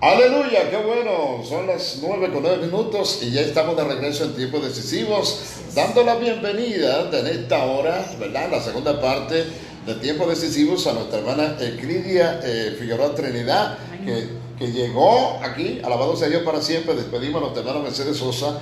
Aleluya, qué bueno. Son las 9:09 y ya estamos de regreso en tiempos decisivos, dando la bienvenida en esta hora, ¿verdad? La segunda parte de tiempos decisivos a nuestra hermana Eclidia Figueroa Trinidad, que llegó aquí, alabado sea Dios para siempre. Despedimos a nuestra hermana Mercedes Sosa,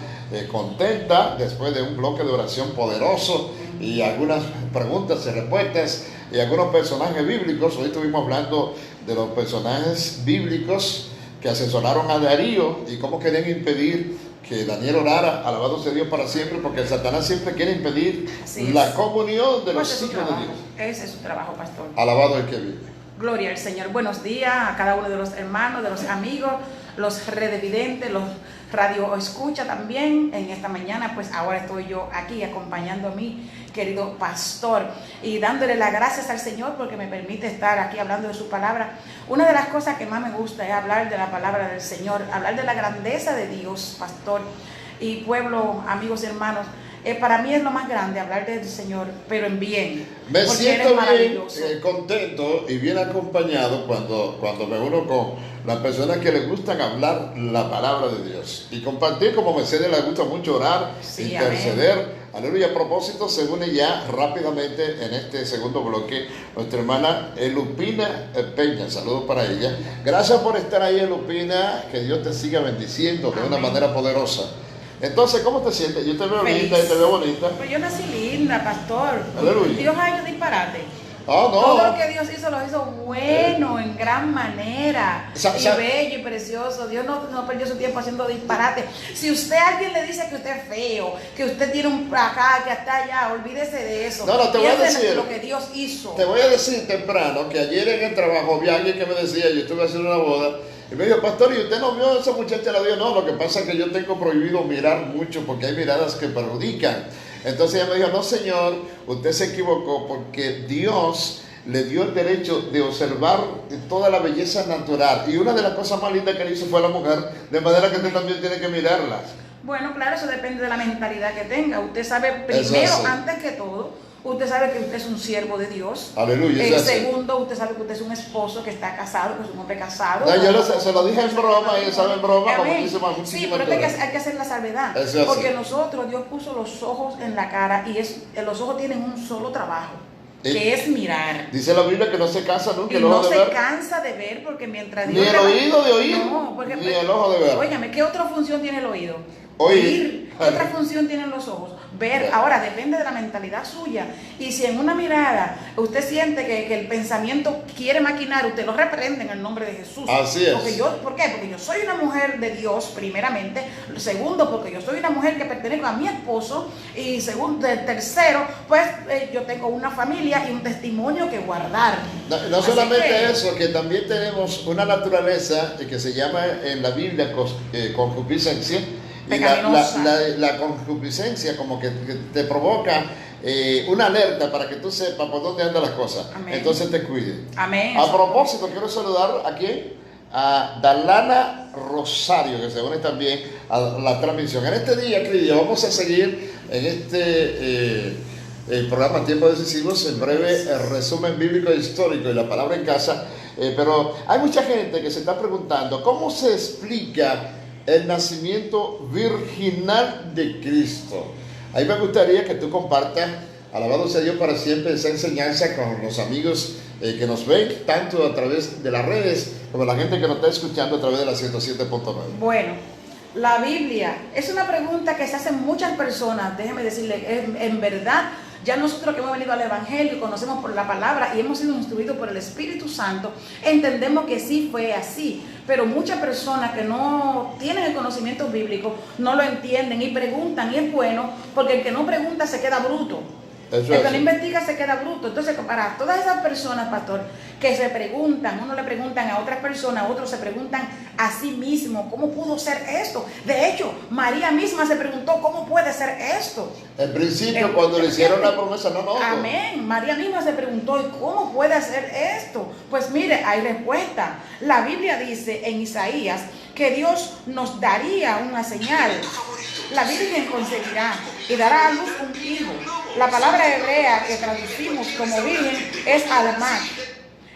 contenta después de un bloque de oración poderoso y algunas preguntas y respuestas y algunos personajes bíblicos. Hoy estuvimos hablando de los personajes bíblicos que asesoraron a Darío y cómo querían impedir que Daniel orara, alabado sea Dios para siempre, porque Satanás siempre quiere impedir la comunión de los hijos de Dios. Ese es su trabajo, pastor. Alabado el que vive. Gloria al Señor. Buenos días a cada uno de los hermanos, de los amigos, los redevidentes, los radio escucha también. En esta mañana, pues ahora estoy yo aquí acompañando a mi querido pastor y dándole las gracias al Señor porque me permite estar aquí hablando de su palabra. Una de las cosas que más me gusta es hablar de la palabra del Señor, hablar de la grandeza de Dios, pastor y pueblo, amigos y hermanos. Para mí es lo más grande hablar del Señor, pero en bien. Me siento bien, contento y bien acompañado cuando me uno con las personas que les gustan hablar la palabra de Dios y compartir, como Mercedes le gusta mucho orar, interceder. Amén. Aleluya. A propósito, se une ya rápidamente en este segundo bloque nuestra hermana Elupina Peña. Saludos para ella. Gracias por estar ahí, Elupina. Que Dios te siga bendiciendo de una manera poderosa. Entonces, ¿cómo te sientes? Yo te veo linda y te veo bonita. Pues yo nací linda, pastor. Aleluya. Dios ha hecho disparate. Oh, no. Todo lo que Dios hizo, lo hizo bueno, en gran manera, y bello y precioso. Dios no perdió su tiempo haciendo disparate. Si usted a alguien le dice que usted es feo, que usted tiene un acá, que está allá, olvídese de eso. No, te voy a decir lo que Dios hizo. Te voy a decir temprano que ayer en el trabajo había alguien que me decía, yo estuve haciendo una boda, y me dijo, pastor, ¿y usted no vio a esa muchacha? Le digo, no, lo que pasa es que yo tengo prohibido mirar mucho porque hay miradas que perjudican. Entonces ella me dijo, no señor, usted se equivocó porque Dios le dio el derecho de observar toda la belleza natural. Y una de las cosas más lindas que le hizo fue a la mujer, de manera que usted también tiene que mirarla. Bueno, claro, eso depende de la mentalidad que tenga. Usted sabe primero, antes que todo, usted sabe que usted es un siervo de Dios. Aleluya. Segundo, usted sabe que usted es un esposo que está casado, que es un hombre casado. No, yo se lo dije en broma, y él sabe en broma, como dice más. Sí, pero hay que hacer la salvedad. Porque nosotros, Dios puso los ojos en la cara y los ojos tienen un solo trabajo, que es mirar. Dice la Biblia que no se cansa nunca el ojo de ver. No se cansa de ver porque mientras Dios... Ni el oído de oír, no, porque, ni el ojo de ver. Óigame, ¿qué otra función tiene el oído? Oír. ¿Qué otra función tienen los ojos? Ver. Ahora, depende de la mentalidad suya. Y si en una mirada usted siente que el pensamiento quiere maquinar, usted lo reprende en el nombre de Jesús. Así es. ¿Por qué? Porque yo soy una mujer de Dios, primeramente. Segundo, porque yo soy una mujer que pertenece a mi esposo. Y tercero, pues yo tengo una familia y un testimonio que guardar. No solamente eso, que también tenemos una naturaleza que se llama en la Biblia concupiscencia. Y la concupiscencia como que te provoca una alerta para que tú sepas por dónde andan las cosas. Amén. Entonces te cuide. Amén. A propósito, quiero saludar aquí a Dalana Rosario, que se une también a la transmisión. En este día, Clidia, vamos a seguir en este el programa Tiempos Decisivos, en breve el resumen bíblico e histórico y la palabra en casa. Pero hay mucha gente que se está preguntando, ¿cómo se explica el nacimiento virginal de Cristo? Ahí me gustaría que tú compartas, alabado sea Dios para siempre, esa enseñanza con los amigos que nos ven, tanto a través de las redes como la gente que nos está escuchando a través de la 107.9. Bueno, la Biblia es una pregunta que se hacen muchas personas, déjeme decirle, en verdad. Ya nosotros que hemos venido al Evangelio, conocemos por la palabra y hemos sido instruidos por el Espíritu Santo, entendemos que sí fue así. Pero muchas personas que no tienen el conocimiento bíblico no lo entienden y preguntan, y es bueno, porque el que no pregunta se queda bruto. El que no investiga se queda bruto. Entonces, para todas esas personas, pastor, que se preguntan, uno le preguntan a otras personas, otros se preguntan a sí mismo, ¿cómo pudo ser esto? De hecho, María misma se preguntó, ¿cómo puede ser esto? En principio, cuando le hicieron la promesa, no. Amén. María misma se preguntó, ¿y cómo puede ser esto? Pues mire, hay respuesta. La Biblia dice en Isaías que Dios nos daría una señal. La Virgen concebirá y dará a luz un hijo. La palabra hebrea que traducimos como virgen es almat.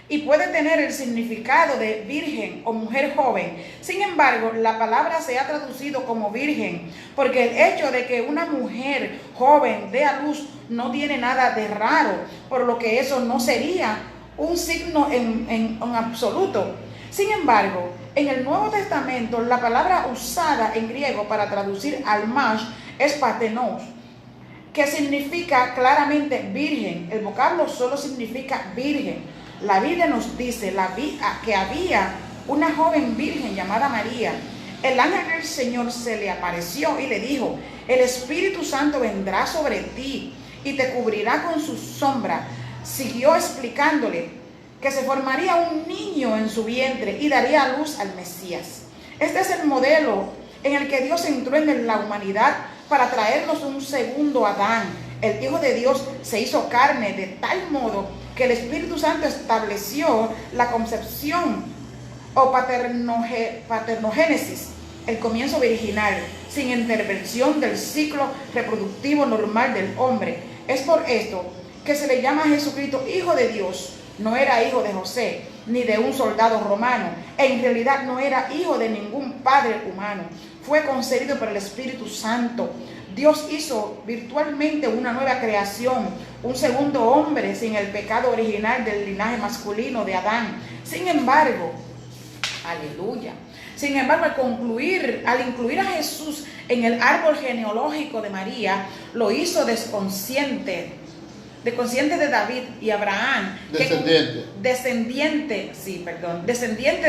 y puede tener el significado de virgen o mujer joven. Sin embargo, la palabra se ha traducido como virgen, porque el hecho de que una mujer joven dé a luz no tiene nada de raro, por lo que eso no sería un signo en absoluto. Sin embargo, en el Nuevo Testamento, la palabra usada en griego para traducir almash es patenos, que significa claramente virgen. El vocablo solo significa virgen. La Biblia nos dice que había una joven virgen llamada María. El ángel del Señor se le apareció y le dijo: el Espíritu Santo vendrá sobre ti y te cubrirá con su sombra. Siguió explicándole que se formaría un niño en su vientre y daría a luz al Mesías. Este es el modelo en el que Dios entró en la humanidad para traernos un segundo Adán. El Hijo de Dios se hizo carne de tal modo que el Espíritu Santo estableció la concepción o paternogénesis, el comienzo virginal, sin intervención del ciclo reproductivo normal del hombre. Es por esto que se le llama a Jesucristo Hijo de Dios. No era hijo de José, ni de un soldado romano. En realidad no era hijo de ningún padre humano. Fue concebido por el Espíritu Santo. Dios hizo virtualmente una nueva creación, un segundo hombre sin el pecado original del linaje masculino de Adán. Sin embargo, aleluya. Sin embargo, al incluir a Jesús en el árbol genealógico de María, lo hizo descendiente de David y Abraham. Descendiente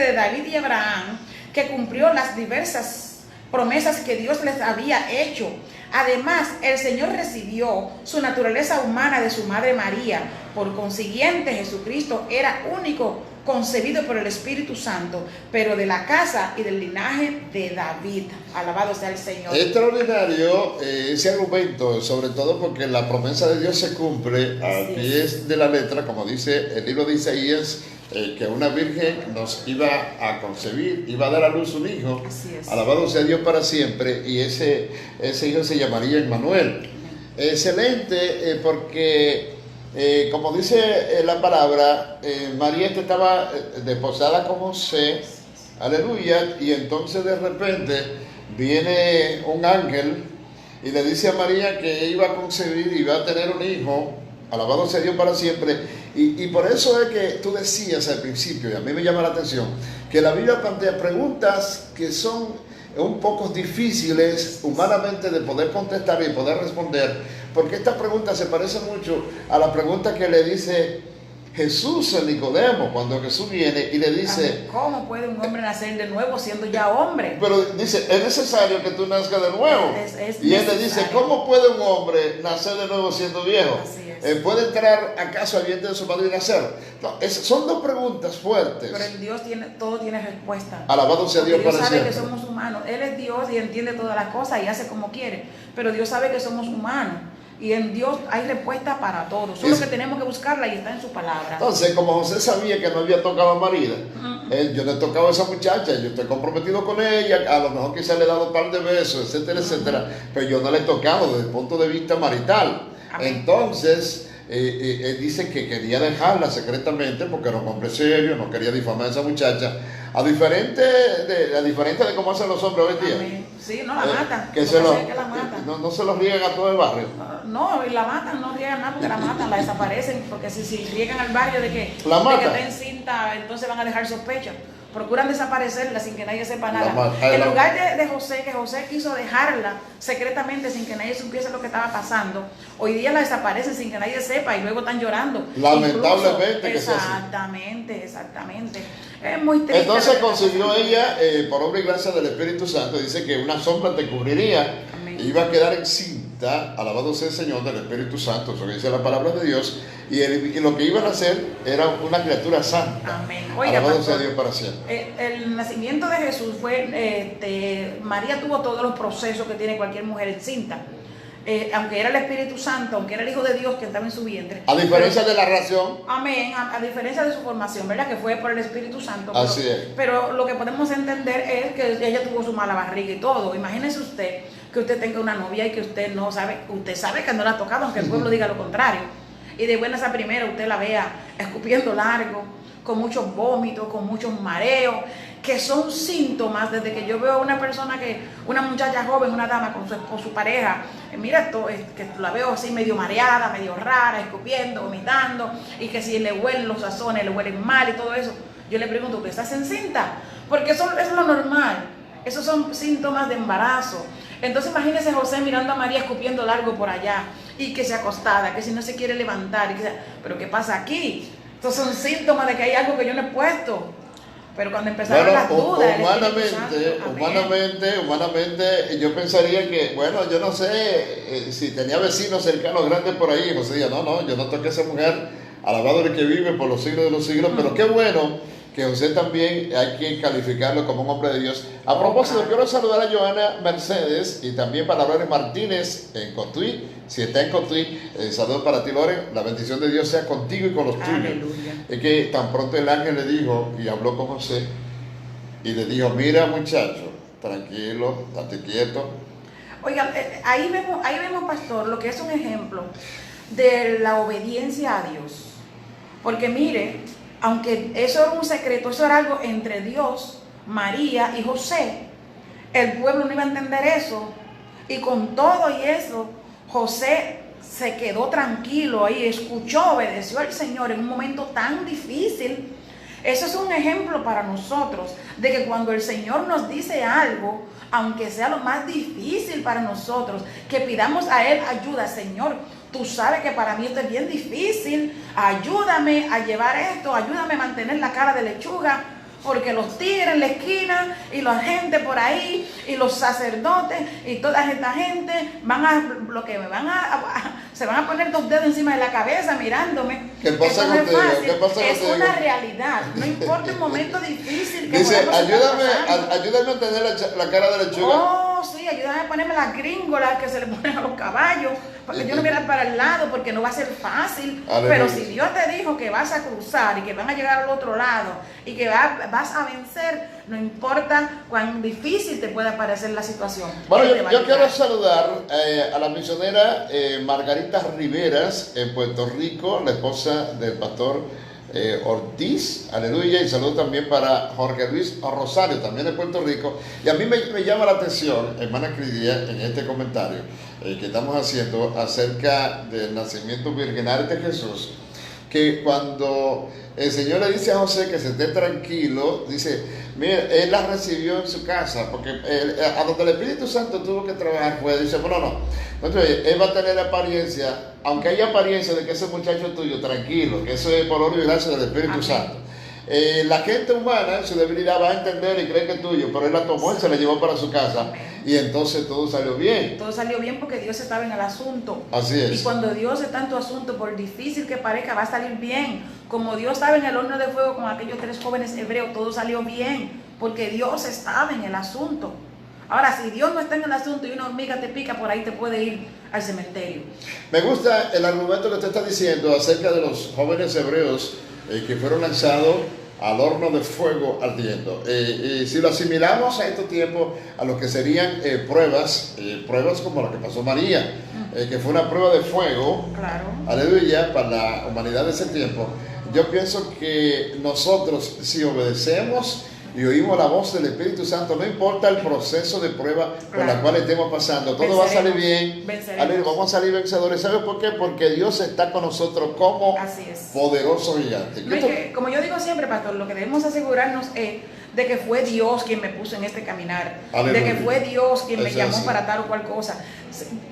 de David y Abraham, que cumplió las diversas promesas que Dios les había hecho. Además, el Señor recibió su naturaleza humana de su madre María. Por consiguiente, Jesucristo era único, concebido por el Espíritu Santo, pero de la casa y del linaje de David. Alabado sea el Señor. Extraordinario ese argumento, sobre todo porque la promesa de Dios se cumple al pie de la letra, como dice el libro de Isaías, que una virgen nos iba a concebir, iba a dar a luz un hijo. Alabado sea Dios para siempre, y ese hijo se llamaría Emmanuel. Excelente, porque como dice la palabra, María estaba desposada con José, aleluya, y entonces de repente viene un ángel y le dice a María que iba a concebir y iba a tener un hijo. Alabado sea Dios para siempre. Y por eso es que tú decías al principio, y a mí me llama la atención, que la Biblia plantea preguntas que son un poco difíciles humanamente de poder contestar y poder responder, porque esta pregunta se parece mucho a la pregunta que le dice Jesús a Nicodemo cuando Jesús viene y le dice: ¿cómo puede un hombre nacer de nuevo siendo ya hombre? Pero dice, es necesario que tú nazcas de nuevo. Y él le dice, ¿cómo puede un hombre nacer de nuevo siendo viejo? ¿Puede entrar acaso al vientre de su madre y nacer? No, son dos preguntas fuertes. Pero en Dios todo tiene respuesta. Alabado sea Dios para siempre. Dios sabe siempre. que somos humanos. Él es Dios y entiende todas las cosas y hace como quiere. Pero Dios sabe que somos humanos. Y en Dios hay respuesta para todo. Solo que tenemos que buscarla y está en su palabra. Entonces, como José sabía que no había tocado a María, yo no he tocado a esa muchacha, yo estoy comprometido con ella, a lo mejor quizá le he dado un par de besos, etcétera, etcétera, pero yo no le he tocado desde el punto de vista marital. Amén. Entonces, él dice que quería dejarla secretamente porque era un hombre serio, no quería difamar a esa muchacha, a diferente de cómo hacen los hombres hoy en día. Amén. Sí, no la matan. Que la matan. No se los riegan a todo el barrio. No, y la matan, no riegan nada porque la matan, la desaparecen, porque si riegan al barrio de que está encinta, entonces van a dejar sospecha. Procuran desaparecerla sin que nadie sepa nada. En lugar de José, que José quiso dejarla secretamente sin que nadie supiese lo que estaba pasando, hoy día la desaparecen sin que nadie sepa y luego están llorando. Lamentablemente. Exactamente. Es muy triste. Entonces consiguió ella, por obra y gracia del Espíritu Santo, dice que una sombra te cubriría. Amén. Y iba a quedar encinta, alabado sea el Señor, del Espíritu Santo, eso dice la palabra de Dios, y lo que iban a hacer era una criatura santa. Amén. Oiga, alabado sea Dios para siempre. El nacimiento de Jesús fue, María tuvo todos los procesos que tiene cualquier mujer encinta. Aunque era el Espíritu Santo, aunque era el Hijo de Dios que estaba en su vientre. A diferencia de la ración. Amén, a diferencia de su formación, ¿verdad? Que fue por el Espíritu Santo. Así es. Pero lo que podemos entender es que ella tuvo su mala barriga y todo. Imagínese usted que usted tenga una novia y que usted no sabe, usted sabe que no la ha tocado, aunque el pueblo diga lo contrario. y de buenas a primera usted la vea escupiendo largo, con muchos vómitos, con muchos mareos, que son síntomas desde que yo veo a una persona una muchacha joven, una dama con su pareja, mira esto, que la veo así medio mareada, medio rara, escupiendo, vomitando, y que si le huelen los sazones, le huelen mal y todo eso. Yo le pregunto, ¿usted está encinta? Porque eso es lo normal, esos son síntomas de embarazo. Entonces imagínese José mirando a María escupiendo largo por allá, y que se acostada, que si no se quiere levantar, pero ¿qué pasa aquí? Estos son síntomas de que hay algo que yo no he puesto. Pero cuando empezaron las dudas, humanamente, yo pensaría que, bueno, yo no sé si tenía vecinos cercanos grandes por ahí. José decía, no, yo no toqué a esa mujer, alabado el que vive por los siglos de los siglos, pero qué bueno que José también hay que calificarlo como un hombre de Dios. A propósito, quiero saludar a Joana Mercedes y también para Loren Martínez en Cotuí. Si está en Cotuí, saludos para ti, Loren. La bendición de Dios sea contigo y con los tuyos. Aleluya. Es que tan pronto el ángel le dijo y habló con José y le dijo, mira muchacho, tranquilo, estate quieto. Oiga, ahí vemos, pastor, lo que es un ejemplo de la obediencia a Dios. Porque mire, aunque eso era un secreto, eso era algo entre Dios, María y José, el pueblo no iba a entender eso. Y con todo y eso, José se quedó tranquilo ahí, escuchó, obedeció al Señor en un momento tan difícil. Eso es un ejemplo para nosotros, de que cuando el Señor nos dice algo, aunque sea lo más difícil para nosotros, que pidamos a Él ayuda. Señor, tú sabes que para mí esto es bien difícil, ayúdame a llevar esto, ayúdame a mantener la cara de lechuga, porque los tigres en la esquina y la gente por ahí y los sacerdotes y toda esta gente se van a poner dos dedos encima de la cabeza mirándome. ¿Qué pasa contigo? ¿Qué pasa es contigo? una realidad, no importa el momento difícil que dice, ayúdame pasando. a tener la cara de lechuga. Oh, sí, ayúdame a ponerme las gringolas que se le ponen a los caballos, para que yo no mire para el lado, porque no va a ser fácil. Aleluya. Pero si Dios te dijo que vas a cruzar y que van a llegar al otro lado y que vas a vencer, no importa cuán difícil te pueda parecer la situación. Bueno, yo quiero saludar a la misionera Margarita Riveras en Puerto Rico, la esposa del pastor Ortiz, aleluya, y saludo también para Jorge Luis Rosario, también de Puerto Rico. Y a mí me llama la atención, hermana Cridia, en este comentario que estamos haciendo acerca del nacimiento virgenario de Jesús, que cuando el Señor le dice a José que se esté tranquilo, dice, mira, él la recibió en su casa, porque a donde el Espíritu Santo tuvo que trabajar fue, dice, bueno, no, entonces él va a tener la apariencia, aunque haya apariencia de que ese muchacho es tuyo, tranquilo, que eso es por obra y gracia del Espíritu Amén. Santo. La gente humana en su debilidad va a entender y cree que es tuyo, pero él la tomó y se la llevó para su casa. Y entonces todo salió bien. Todo salió bien porque Dios estaba en el asunto. Así es. Y cuando Dios está en tu asunto, por difícil que parezca, va a salir bien. Como Dios estaba en el horno de fuego con aquellos 3 jóvenes hebreos, todo salió bien, porque Dios estaba en el asunto. Ahora, si Dios no está en el asunto y una hormiga te pica, por ahí te puede ir al cementerio. Me gusta el argumento que usted está diciendo acerca de los jóvenes hebreos que fueron lanzados al horno de fuego ardiendo. Si lo asimilamos a estos tiempos, a lo que serían pruebas como la que pasó María, que fue una prueba de fuego, Claro. aleluya, para la humanidad de ese tiempo, yo pienso que nosotros, si obedecemos y oímos la voz del Espíritu Santo, no importa el proceso de prueba por la cual estemos pasando, todo va a salir bien. Aleluya, vamos a salir vencedores. ¿Sabes por qué? Porque Dios está con nosotros como poderoso gigante. No, como yo digo siempre, pastor, lo que debemos asegurarnos es de que fue Dios quien me puso en este caminar, aleluya, de que fue Dios quien me llamó para tal o cual cosa.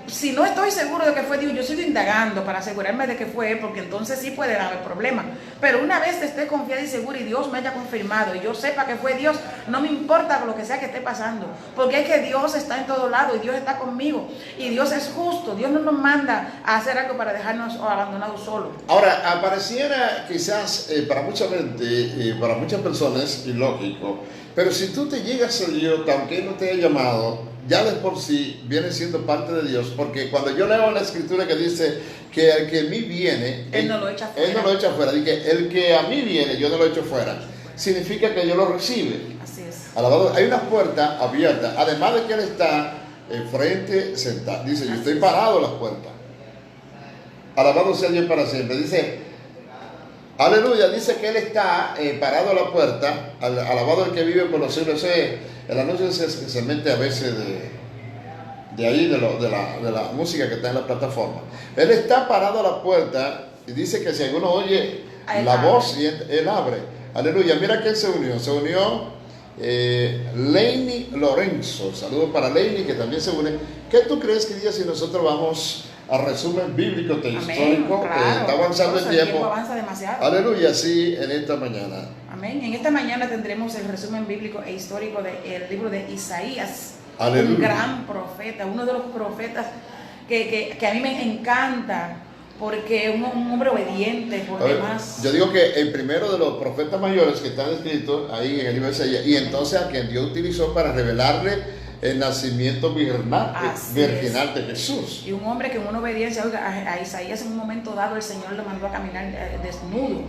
Si no estoy seguro de que fue Dios, yo sigo indagando para asegurarme de que fue Él, porque entonces sí puede haber problemas. Pero una vez esté confiada y segura y Dios me haya confirmado y yo sepa que fue Dios, no me importa lo que sea que esté pasando, porque es que Dios está en todo lado y Dios está conmigo y Dios es justo. Dios no nos manda a hacer algo para dejarnos abandonados solos. Ahora, apareciera quizás para mucha gente, para muchas personas, ilógico, pero si tú te llegas a Dios, aunque Él no te haya llamado, ya de por sí viene siendo parte de Dios, porque cuando yo leo la escritura que dice que el que a mí viene, Él no lo echa fuera. Él no lo echa fuera, dice el que a mí viene, yo no lo echo fuera, significa que yo lo recibe. Así es. Alabado, hay una puerta abierta, además de que Él está frente, sentado, dice, yo estoy parado en las puertas. Alabado sea Dios para siempre. Dice, aleluya, dice que Él está parado a la puerta, alabado el que vive por los siglos. El anuncio es especialmente a veces de ahí, de la música que está en la plataforma. Él está parado a la puerta y dice que si alguno oye la voz, y Él abre. Aleluya, mira que Él se unió Leini Lorenzo. Saludos para Leini, que también se une. ¿Qué tú crees que diga si nosotros vamos a resumen bíblico histórico? Claro, está avanzando el tiempo. Avanza demasiado. Aleluya, sí, en esta mañana. Amén. En esta mañana tendremos el resumen bíblico e histórico del libro de Isaías. Aleluya. Un gran profeta, uno de los profetas que a mí me encanta, porque es un hombre obediente por demás. Yo digo que el primero de los profetas mayores que están escritos ahí en el libro de Isaías, y entonces a quien Dios utilizó para revelarle el nacimiento virginal de Jesús. Y un hombre que en una obediencia, oiga, a Isaías en un momento dado el Señor lo mandó a caminar desnudo.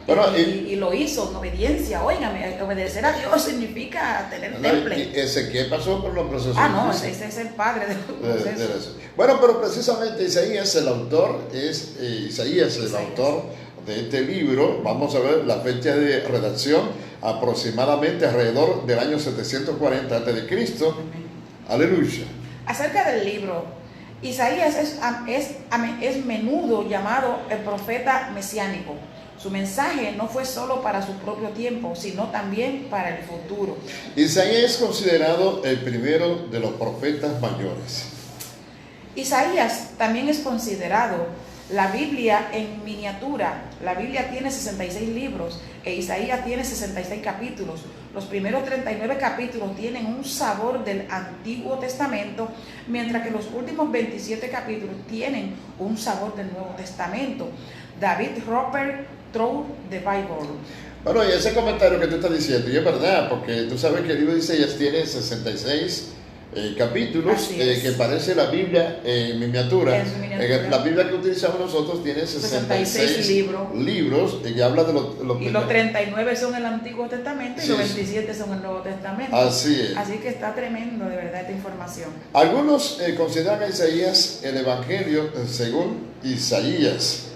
Bueno, y lo hizo en obediencia. Óigame, obedecer a Dios significa tener temple. Y Ezequiel pasó por los procesos. Ese es el padre de los procesos. Bueno, pero precisamente Isaías, el autor, es Isaías, el autor de este libro. Vamos a ver la fecha de redacción, aproximadamente alrededor del año 740 a.C. Aleluya. Acerca del libro, Isaías es menudo llamado el profeta mesiánico. Su mensaje no fue solo para su propio tiempo, sino también para el futuro. Isaías es considerado el primero de los profetas mayores. Isaías también es considerado la Biblia en miniatura. La Biblia tiene 66 libros e Isaías tiene 66 capítulos. Los primeros 39 capítulos tienen un sabor del Antiguo Testamento, mientras que los últimos 27 capítulos tienen un sabor del Nuevo Testamento. David Roper, Through the Bible. Bueno, y ese comentario que tú estás diciendo, y es verdad, porque tú sabes que el libro de Isaías tiene 66 capítulos, que parece la Biblia en miniatura. La Biblia que utilizamos nosotros tiene 66 libros y habla de los y los 39 son el Antiguo Testamento y los 27 son el Nuevo Testamento. Así es. Así que está tremendo de verdad esta información. Algunos consideran a Isaías el Evangelio según Isaías,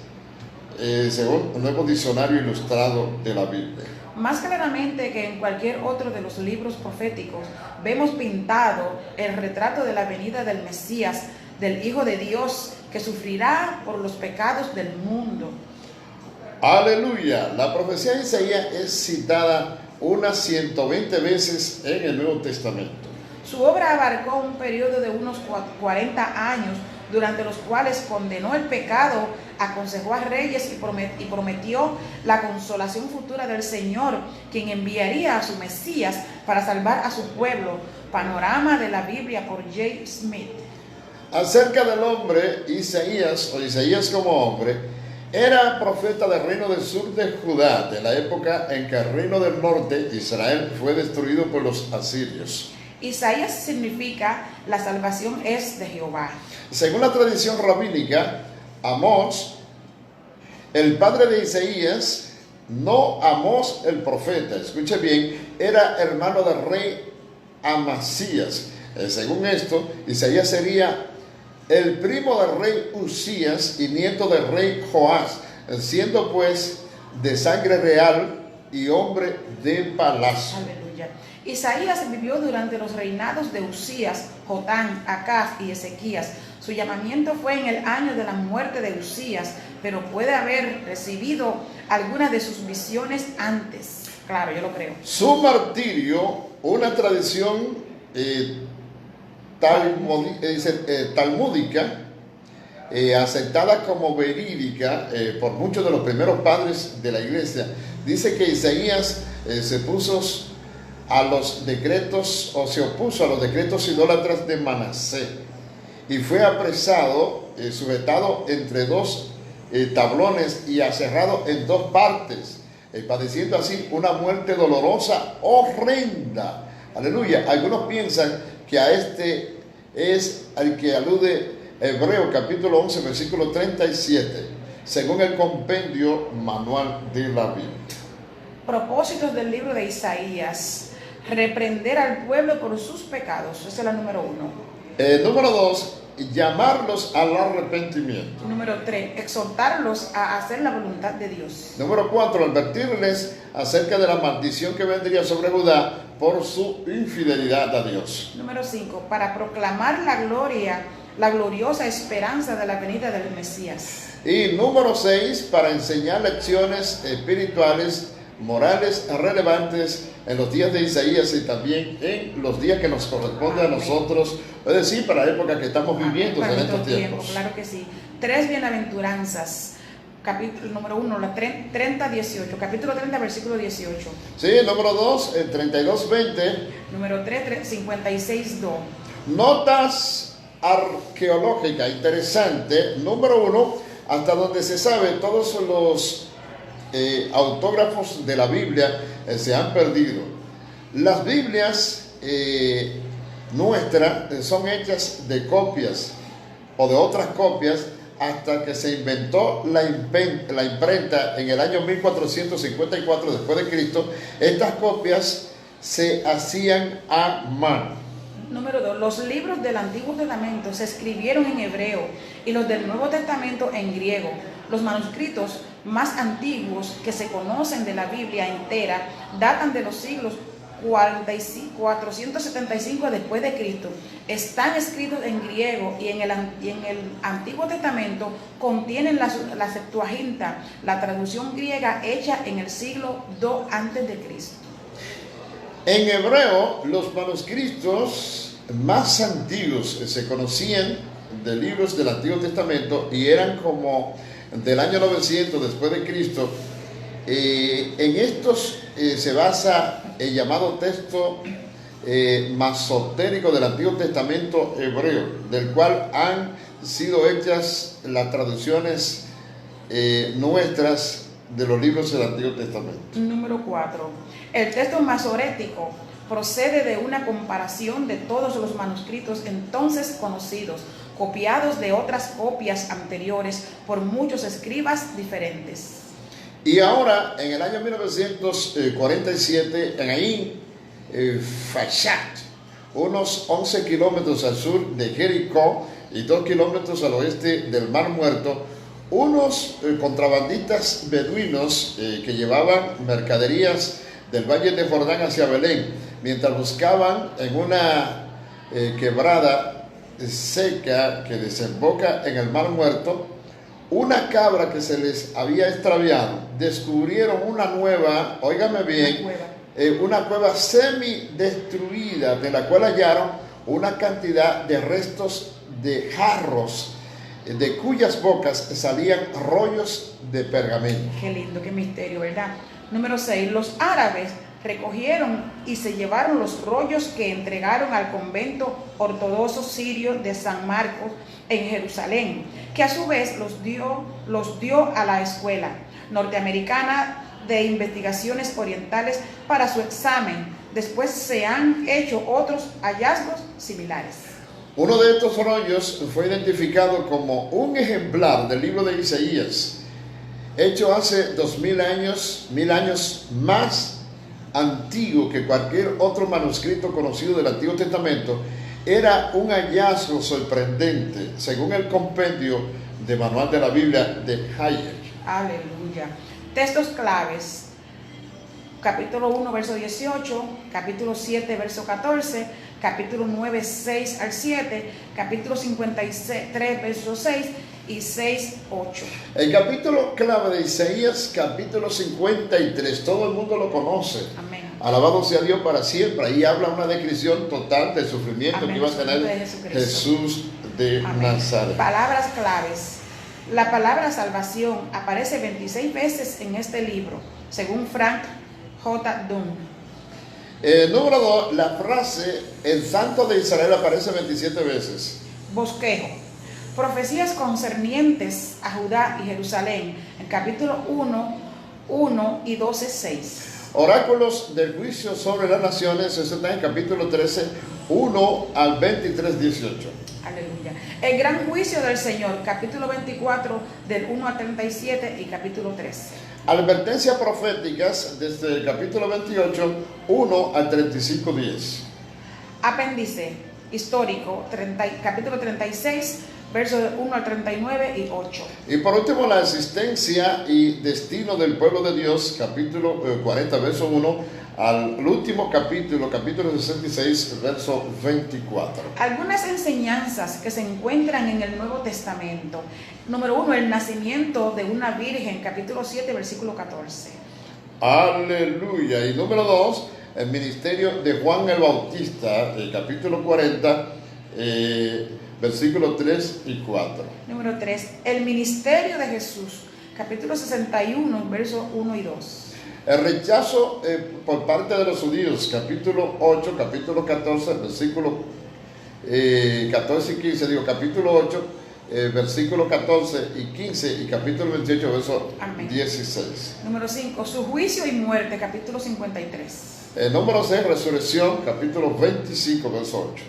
según el Nuevo Diccionario Ilustrado de la Biblia. Más claramente que en cualquier otro de los libros proféticos, vemos pintado el retrato de la venida del Mesías, del Hijo de Dios, que sufrirá por los pecados del mundo. Aleluya. La profecía de Isaías es citada unas 120 veces en el Nuevo Testamento. Su obra abarcó un periodo de unos 40 años, durante los cuales condenó el pecado, aconsejó a reyes y prometió la consolación futura del Señor, quien enviaría a su Mesías para salvar a su pueblo. Panorama de la Biblia por J. Smith. Acerca del hombre, Isaías, o Isaías como hombre, era profeta del reino del sur de Judá, de la época en que el reino del norte, Israel, fue destruido por los asirios. Isaías significa la salvación es de Jehová. Según la tradición rabínica, Amós, el padre de Isaías, no Amós el profeta, escuche bien, era hermano del rey Amasías. Según esto, Isaías sería el primo del rey Usías y nieto del rey Joás, siendo pues de sangre real y hombre de palacio. Aleluya. Isaías vivió durante los reinados de Usías, Jotán, Acaz y Ezequías. Su llamamiento fue en el año de la muerte de Usías, pero puede haber recibido algunas de sus visiones antes. Claro, yo lo creo. Su martirio, una tradición talmúdica, aceptada como verídica por muchos de los primeros padres de la iglesia, dice que Isaías se opuso a los decretos idólatras de Manasés y fue apresado, sujetado entre dos tablones y aserrado en dos partes, padeciendo así una muerte dolorosa, horrenda. Aleluya. Algunos piensan que a este es al que alude Hebreo capítulo 11 versículo 37, según el compendio manual de la Biblia. Propósitos del libro de Isaías: reprender al pueblo por sus pecados. Esa es la número 1. Número 2, llamarlos al arrepentimiento. Número 3, exhortarlos a hacer la voluntad de Dios. Número 4, advertirles acerca de la maldición que vendría sobre Judá por su infidelidad a Dios. Número 5, para proclamar la gloriosa esperanza de la venida del Mesías. Y número 6, para enseñar lecciones espirituales, morales relevantes en los días de Isaías y también en los días que nos corresponde a nosotros, es decir, para la época que estamos viviendo en estos tiempos. Claro que sí. 3 bienaventuranzas. Capítulo número 1, la 30-18, capítulo 30, versículo 18. Sí, número 2, el 32-20. Número 3, 56-2. Notas arqueológicas interesantes. Número 1, hasta donde se sabe, todos los autógrafos de la Biblia se han perdido. Las Biblias nuestras son hechas de copias o de otras copias hasta que se inventó la imprenta en el año 1454 después de Cristo. Estas copias se hacían a mano. Número 2, los libros del Antiguo Testamento se escribieron en hebreo y los del Nuevo Testamento en griego. Los manuscritos más antiguos que se conocen de la Biblia entera datan de los siglos 475 después de Cristo. Están escritos en griego y en el Antiguo Testamento contienen la Septuaginta, la traducción griega hecha en el siglo II antes de Cristo. En hebreo, los manuscritos más antiguos se conocían de libros del Antiguo Testamento y eran como del año 900 después de Cristo. En estos se basa el llamado texto masotérico del Antiguo Testamento hebreo, del cual han sido hechas las traducciones nuestras de los libros del Antiguo Testamento. Número 4. El texto masorético procede de una comparación de todos los manuscritos entonces conocidos, copiados de otras copias anteriores por muchos escribas diferentes. Y ahora, en el año 1947, en Ain Fashat, unos 11 kilómetros al sur de Jericó y 2 kilómetros al oeste del Mar Muerto, unos contrabandistas beduinos que llevaban mercaderías del Valle de Jordán hacia Belén, mientras buscaban en una quebrada seca que desemboca en el Mar Muerto, una cabra que se les había extraviado. Descubrieron una nueva, óigame bien, una cueva semi-destruida, de la cual hallaron una cantidad de restos de jarros, de cuyas bocas salían rollos de pergamino. Qué lindo, qué misterio, ¿verdad? Número 6. Los árabes recogieron y se llevaron los rollos que entregaron al convento ortodoxo sirio de San Marcos en Jerusalén, que a su vez los dio a la Escuela Norteamericana de Investigaciones Orientales para su examen. Después se han hecho otros hallazgos similares. Uno de estos rollos fue identificado como un ejemplar del libro de Isaías, hecho hace 2000 años, 1000 años más antiguo que cualquier otro manuscrito conocido del Antiguo Testamento. Era un hallazgo sorprendente, según el compendio de Manual de la Biblia de Hayek. Aleluya. Textos claves. Capítulo 1, verso 18, capítulo 7, verso 14, capítulo 9, 6 al 7, capítulo 53, verso 6 y 6, 8. El capítulo clave de Isaías, capítulo 53, todo el mundo lo conoce. Amén. Alabado sea Dios para siempre. Ahí habla una descripción total del sufrimiento Amén. Que iba a tener Jesús de Amén. Nazaret. Palabras claves. La palabra salvación aparece 26 veces en este libro, según Frank J. Dunn. Número 2, la frase el Santo de Israel aparece 27 veces. Bosquejo. Profecías concernientes a Judá y Jerusalén, en capítulo 1 y 12, 6. Oráculos del juicio sobre las naciones, eso está en capítulo 13, 1 al 23, 18. Aleluya. El gran juicio del Señor, capítulo 24, del 1 al 37 y capítulo 13. Advertencias proféticas desde el capítulo 28, 1 al 35, 10. Apéndice. histórico, capítulo 36, versos 1 al 39 y 8. Y por último, la existencia y destino del pueblo de Dios, capítulo 40, verso 1, al último capítulo, capítulo 66, verso 24. Algunas enseñanzas que se encuentran en el Nuevo Testamento. Número 1, el nacimiento de una virgen, capítulo 7, versículo 14. Aleluya. Y número 2, el ministerio de Juan el Bautista, el capítulo 40, versículos 3 y 4. Número 3, el ministerio de Jesús, capítulo 61, versos 1 y 2. El rechazo por parte de los judíos, capítulo 8, capítulo 14, versículo 14 y 15, capítulo 8, versículo 14 y 15 y capítulo 28, verso 16. Número 5, su juicio y muerte, capítulo 53. Número 6, resurrección, capítulo 25, verso 8.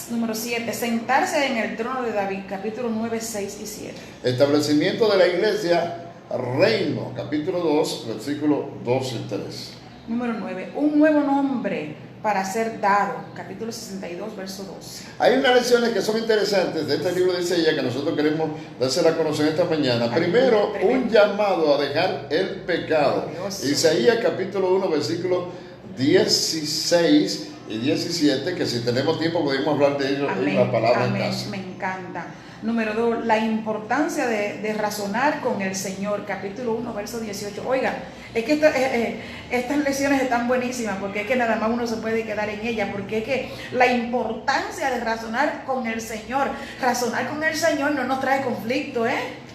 Número 7, sentarse en el trono de David, capítulo 9, 6 y 7. Establecimiento de la iglesia, reino, capítulo 2, versículos 2 y 3. Número 9, un nuevo nombre para ser dado, capítulo 62, verso 12. Hay unas lecciones que son interesantes de este libro de Isaías que nosotros queremos dársela a conocer esta mañana. Primero, un llamado a dejar el pecado. Isaías capítulo 1, versículos 16 y 17, que si tenemos tiempo podemos hablar de ello en la palabra en casa. Me encanta. Número 2, la importancia de razonar con el Señor, capítulo 1, verso 18. Oiga, es que estas lecciones están buenísimas, porque es que nada más uno se puede quedar en ellas, porque es que la importancia de razonar con el Señor no nos trae conflicto,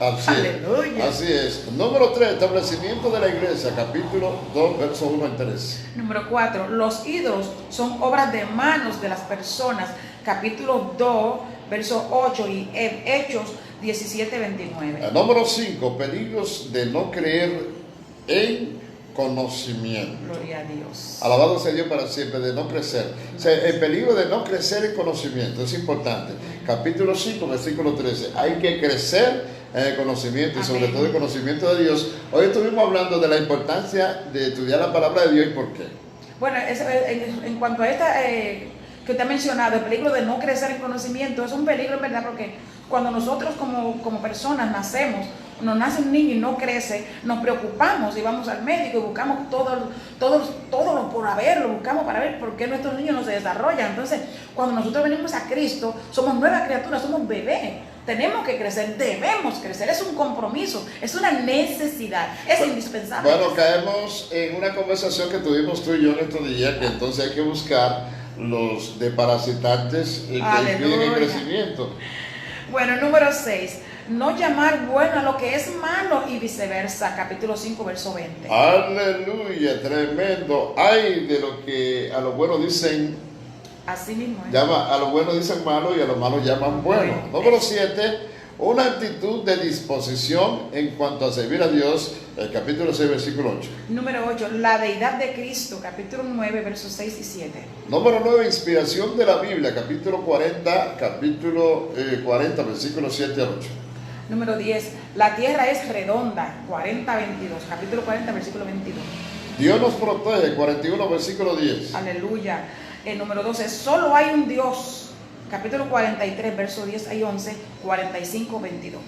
Aleluya. Así es. Número 3, establecimiento de la iglesia, capítulo 2, verso 1 al 3. Número 4, los ídolos son obras de manos de las personas, capítulo 2, verso 8 y Hechos 17, 29. Número 5, peligros de no creer en conocimiento. Gloria a Dios. Alabado sea Dios para siempre, de no crecer. O sea, el peligro de no crecer en conocimiento es importante. Capítulo 5, versículo 13. Hay que crecer en el conocimiento y sobre todo el conocimiento de Dios. Hoy estuvimos hablando de la importancia de estudiar la palabra de Dios y por qué. Bueno, en cuanto a esta que usted ha mencionado, el peligro de no crecer en conocimiento, es un peligro en verdad, porque cuando nosotros como personas nacemos, nos nace un niño y no crece, nos preocupamos y vamos al médico y buscamos todo lo por haberlo, buscamos para ver por qué nuestros niños no se desarrollan. Entonces, cuando nosotros venimos a Cristo, somos nuevas criaturas, somos bebés. Tenemos que crecer, debemos crecer, es un compromiso, es una necesidad, es indispensable. Bueno, caemos en una conversación que tuvimos tú y yo en estos días, que entonces hay que buscar los desparasitantes que impiden el crecimiento. Bueno, número 6, no llamar bueno a lo que es malo y viceversa, capítulo 5, verso 20. Aleluya, tremendo. Ay de lo que a lo bueno dicen, así mismo, a lo bueno dicen malo y a lo malo llaman bueno. Número 7, una actitud de disposición en cuanto a servir a Dios, el capítulo 6, versículo 8. Número 8, la deidad de Cristo, capítulo 9, versos 6 y 7. Número 9, inspiración de la Biblia, capítulo 40, versículos 7 al 8. Número 10, la tierra es redonda, 40, 22, capítulo 40, versículo 22. Dios nos protege, 41, versículo 10. Aleluya. El número 12, solo hay un Dios, capítulo 43, versos 10 y 11, 45, 22.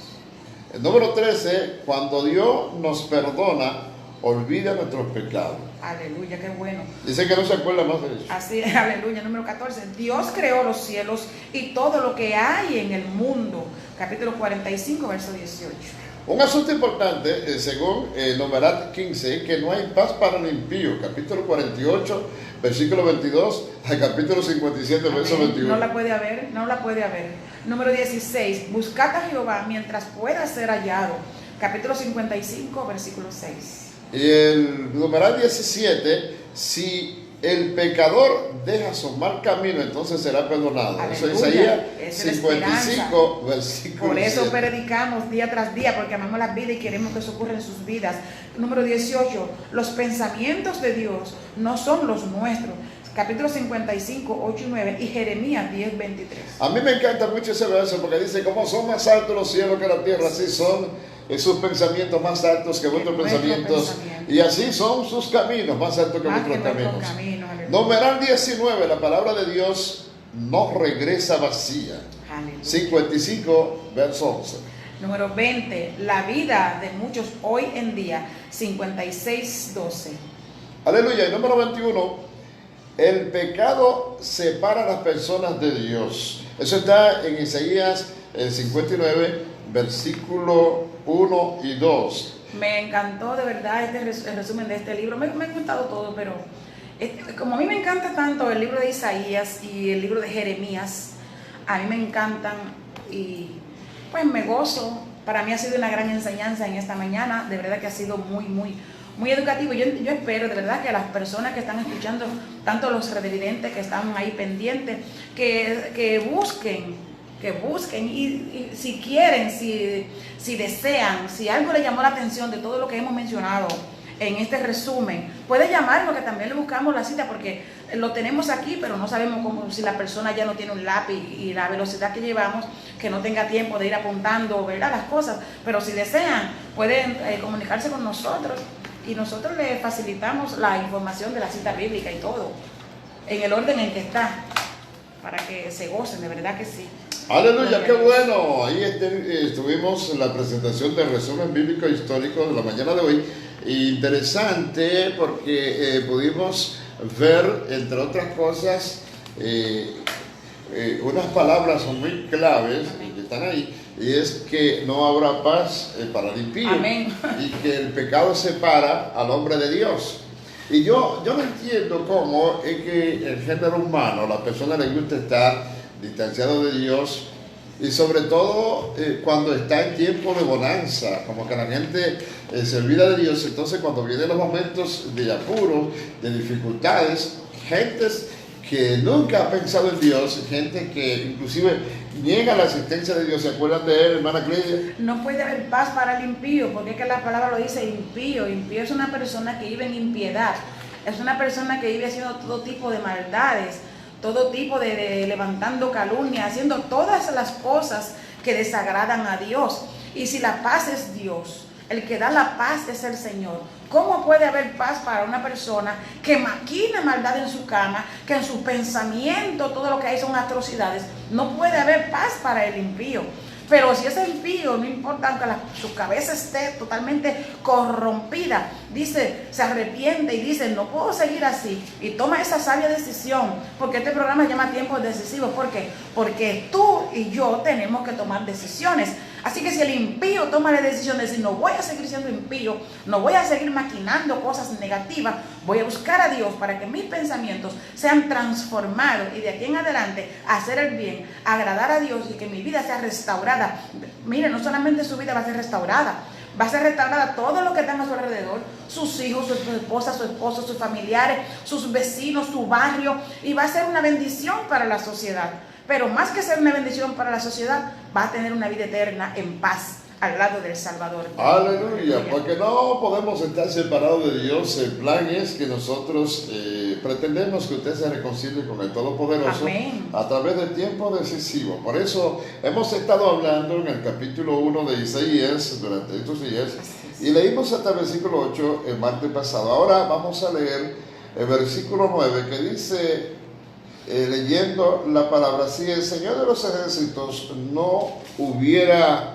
El número 13, cuando Dios nos perdona, olvida nuestros pecados. Aleluya, qué bueno. Dice que no se acuerda más de eso. Así es, aleluya. Número 14, Dios creó los cielos y todo lo que hay en el mundo, capítulo 45, verso 18. Un asunto importante, según el numeral 15, que no hay paz para el impío, capítulo 48, versículo 22, al capítulo 57, verso 21. No la puede haber, no la puede haber. Número 16, buscad a Jehová mientras pueda ser hallado, capítulo 55, versículo 6. Y el numeral 17, si el pecador deja su mal camino, entonces será perdonado. Aleluya. Eso es Isaías Es 55, versículo Por eso 7. predicamos día tras día, porque amamos la vida y queremos que eso ocurra en sus vidas. Número 18, los pensamientos de Dios no son los nuestros. Capítulo 55, 8 y 9 y Jeremías 10, 23. A mí me encanta mucho ese verso porque dice, como son más altos los cielos que la tierra, así son sus pensamientos más altos que vuestros pensamientos. Y así son sus caminos más altos que vuestros caminos. Numeral 19, la palabra de Dios no regresa vacía. Aleluya. 55, verso 11. Número 20, la vida de muchos hoy en día, 56:12. Aleluya. Y número 21, el pecado separa a las personas de Dios. Eso está en Isaías 59, versículo 1 y 2. Me encantó de verdad el resumen de este libro. Me ha gustado todo, pero como a mí me encanta tanto el libro de Isaías y el libro de Jeremías, a mí me encantan y pues me gozo. Para mí ha sido una gran enseñanza en esta mañana. De verdad que ha sido muy educativo. Yo espero de verdad que las personas que están escuchando, tanto los televidentes que están ahí pendientes, que busquen y si quieren, si desean, si algo le llamó la atención de todo lo que hemos mencionado en este resumen, puede llamarnos, que también le buscamos la cita, porque lo tenemos aquí, pero no sabemos cómo, si la persona ya no tiene un lápiz y la velocidad que llevamos, que no tenga tiempo de ir apuntando, ¿verdad?, las cosas. Pero si desean, pueden comunicarse con nosotros y nosotros le facilitamos la información de la cita bíblica y todo, en el orden en que está, para que se gocen, de verdad que sí. Aleluya, qué bueno. Ahí estuvimos en la presentación del resumen bíblico histórico de la mañana de hoy. Interesante porque pudimos ver, entre otras cosas, unas palabras muy claves que están ahí, y es que no habrá paz para el impío. Amén. Y que el pecado separa al hombre de Dios. Y yo no entiendo cómo es que el género humano, a la persona le gusta estar distanciado de Dios, y sobre todo cuando está en tiempo de bonanza, como que la gente se olvida de Dios. Entonces cuando vienen los momentos de apuro, de dificultades, gentes que nunca ha pensado en Dios, gente que inclusive niega la existencia de Dios. ¿Se acuerdan de él, hermana Clelia? No puede haber paz para el impío, porque es que la palabra lo dice, impío. Impío es una persona que vive en impiedad, es una persona que vive haciendo todo tipo de maldades, todo tipo de levantando calumnia, haciendo todas las cosas que desagradan a Dios. Y si la paz es Dios, el que da la paz es el Señor, ¿cómo puede haber paz para una persona que maquina maldad en su cama, que en su pensamiento todo lo que hay son atrocidades? No puede haber paz para el impío. Pero si es impío, no importa, aunque su cabeza esté totalmente corrompida, dice, se arrepiente y dice, no puedo seguir así, y toma esa sabia decisión, porque este programa se llama Tiempos Decisivos. ¿Por qué? Porque tú y yo tenemos que tomar decisiones. Así que si el impío toma la decisión de decir, no voy a seguir siendo impío, no voy a seguir maquinando cosas negativas, voy a buscar a Dios para que mis pensamientos sean transformados y de aquí en adelante hacer el bien, agradar a Dios y que mi vida sea restaurada. Mire, no solamente su vida va a ser restaurada, va a ser restaurada todo lo que tenga a su alrededor, sus hijos, su esposa, su esposo, sus familiares, sus vecinos, su barrio, y va a ser una bendición para la sociedad. Pero más que ser una bendición para la sociedad, va a tener una vida eterna en paz al lado del Salvador. Aleluya, porque no podemos estar separados de Dios. El plan es que nosotros pretendemos que usted se reconcilie con el Todopoderoso. Amén. A través del tiempo decisivo. Por eso hemos estado hablando en el capítulo 1 de Isaías durante estos días, y leímos hasta el versículo 8 el martes pasado. Ahora vamos a leer el versículo 9, que dice, leyendo la palabra: si el Señor de los ejércitos no hubiera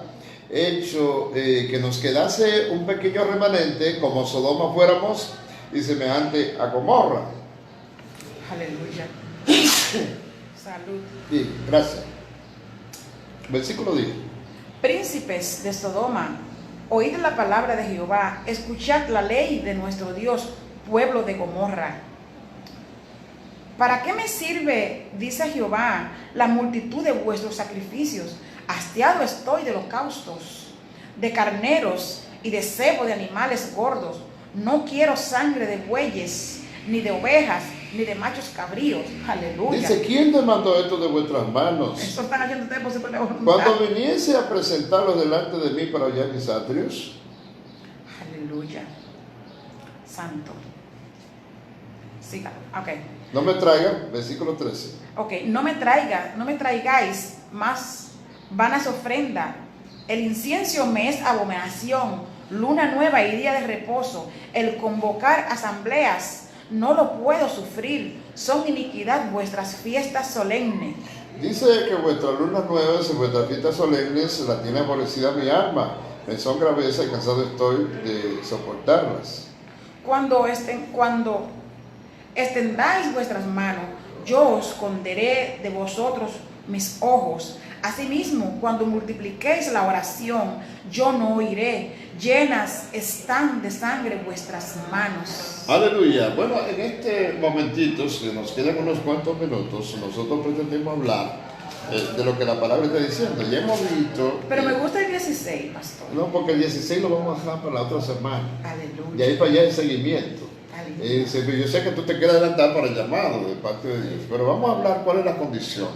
hecho que nos quedase un pequeño remanente, como Sodoma fuéramos y semejante a Gomorra. Aleluya. Salud. Bien, gracias. Versículo 10. Príncipes de Sodoma, oíd la palabra de Jehová, escuchad la ley de nuestro Dios, pueblo de Gomorra. ¿Para qué me sirve, dice Jehová, la multitud de vuestros sacrificios? Hastiado estoy de holocaustos, de carneros y de cebo de animales gordos. No quiero sangre de bueyes, ni de ovejas, ni de machos cabríos. Aleluya. Dice, ¿quién demandó esto de vuestras manos? Esto están haciendo ustedes por su propia voluntad. Cuando viniese a presentarlos delante de mí para hollar mis atrios. Aleluya. Santo. Siga. Ok. No me traigan, versículo 13. Ok, no me traigáis más vanas ofrendas. El incienso me es abominación, luna nueva y día de reposo, el convocar asambleas no lo puedo sufrir. Son iniquidad vuestras fiestas solemnes. Dice que vuestras lunas nuevas y vuestras fiestas solemnes la tiene aborrecida mi alma. Me son graveza y cansado estoy de soportarlas. Cuando extendáis vuestras manos, yo os esconderé de vosotros mis ojos. Asimismo, cuando multipliquéis la oración, yo no oiré. Llenas están de sangre vuestras manos. Aleluya. Bueno, en este momentito, si nos quedan unos cuantos minutos, nosotros pretendemos hablar de lo que la palabra está diciendo. Ya hemos visto... Pero me gusta el 16, pastor. No, porque el 16 lo vamos a dejar para la otra semana. Aleluya. Y ahí para allá el seguimiento. Aleluya. Yo sé que tú te quieres adelantar para el llamado de parte de Dios, pero vamos a hablar cuál es la condición.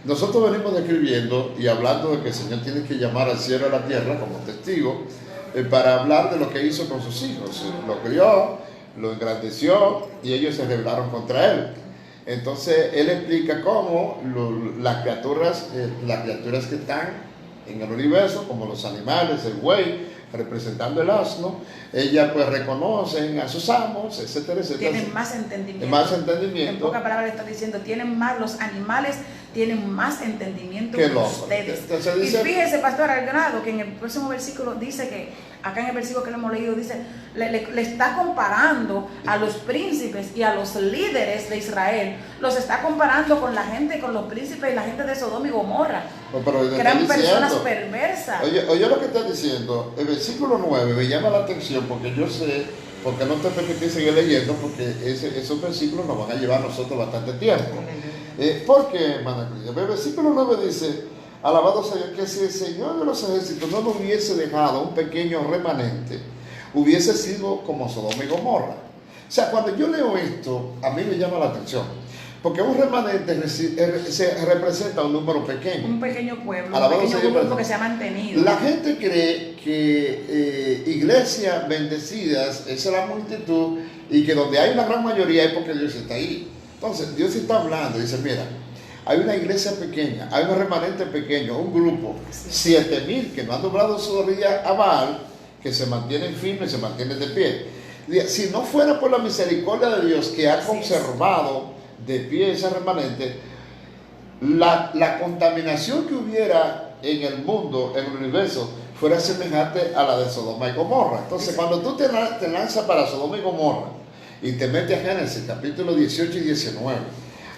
Nosotros venimos describiendo y hablando de que el Señor tiene que llamar al cielo y a la tierra como testigo para hablar de lo que hizo con sus hijos. Lo crió, lo engrandeció y ellos se rebelaron contra él. Entonces él explica cómo las criaturas que están en el universo, como los animales, el buey, representando el asno, ellas pues reconocen a sus amos, etcétera, etcétera. Tienen más entendimiento. Más entendimiento. En pocas palabras está diciendo, tienen más, los animales tienen más entendimiento que ustedes. Entonces dice, y fíjese, pastor, al grado que en el próximo versículo dice que, acá en el versículo que le hemos leído, dice, le está comparando a los príncipes y a los líderes de Israel, los está comparando con la gente, con los príncipes y la gente de Sodoma y Gomorra, que eran personas perversas. Oye lo que está diciendo, el versículo 9 me llama la atención porque yo sé, porque no te permití seguir leyendo, porque esos versículos nos van a llevar a nosotros bastante tiempo. ¿Por qué, hermana Cris? El versículo 9 dice, alabado sea Dios, que si el Señor de los ejércitos no lo hubiese dejado un pequeño remanente, hubiese sido como Sodoma y Gomorra. O sea, cuando yo leo esto, a mí me llama la atención, porque un remanente se representa un número pequeño. Un pequeño pueblo, alabado un pequeño grupo que se ha mantenido. La gente cree que iglesias bendecidas es la multitud y que donde hay una gran mayoría es porque Dios está ahí. Entonces, Dios está hablando y dice, mira, hay una iglesia pequeña, hay un remanente pequeño, un grupo, 7,000 que no han doblado su rodilla a Baal, que se mantienen firmes, se mantienen de pie. Si no fuera por la misericordia de Dios que ha conservado de pie ese remanente, la contaminación que hubiera en el mundo, en el universo, fuera semejante a la de Sodoma y Gomorra. Entonces, cuando tú te lanzas para Sodoma y Gomorra y te metes a Génesis, capítulo 18 y 19,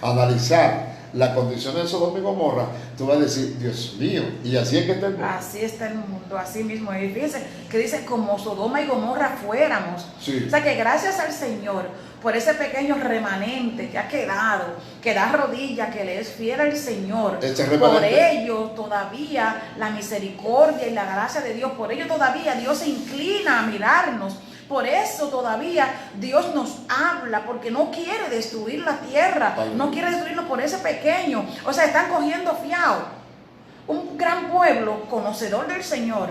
a analizar la condición de Sodoma y Gomorra, tú vas a decir, Dios mío, y así es que está el mundo. Así está el mundo, así mismo. Y fíjense que dice, como Sodoma y Gomorra fuéramos. Sí. O sea que gracias al Señor por ese pequeño remanente que ha quedado, que da rodilla, que le es fiel al Señor. Por ello todavía la misericordia y la gracia de Dios, por ello todavía Dios se inclina a mirarnos. Por eso todavía Dios nos habla, porque no quiere destruir la tierra, no quiere destruirlo por ese pequeño. O sea, están cogiendo fiado. Un gran pueblo conocedor del Señor,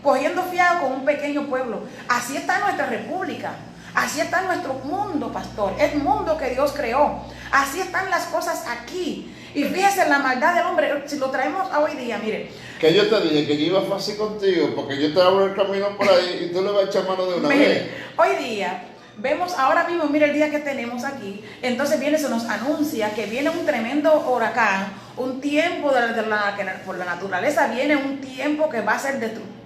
cogiendo fiado con un pequeño pueblo. Así está nuestra república, así está nuestro mundo, pastor, el mundo que Dios creó. Así están las cosas aquí. Y fíjese la maldad del hombre, si lo traemos a hoy día, mire. Que yo te dije que yo iba fácil contigo, porque yo te abro el camino por ahí y tú le vas a echar mano de una vez. Hoy día vemos ahora mismo, mire el día que tenemos aquí, entonces se nos anuncia que viene un tremendo huracán, un tiempo por la naturaleza viene un tiempo que va a ser destructor,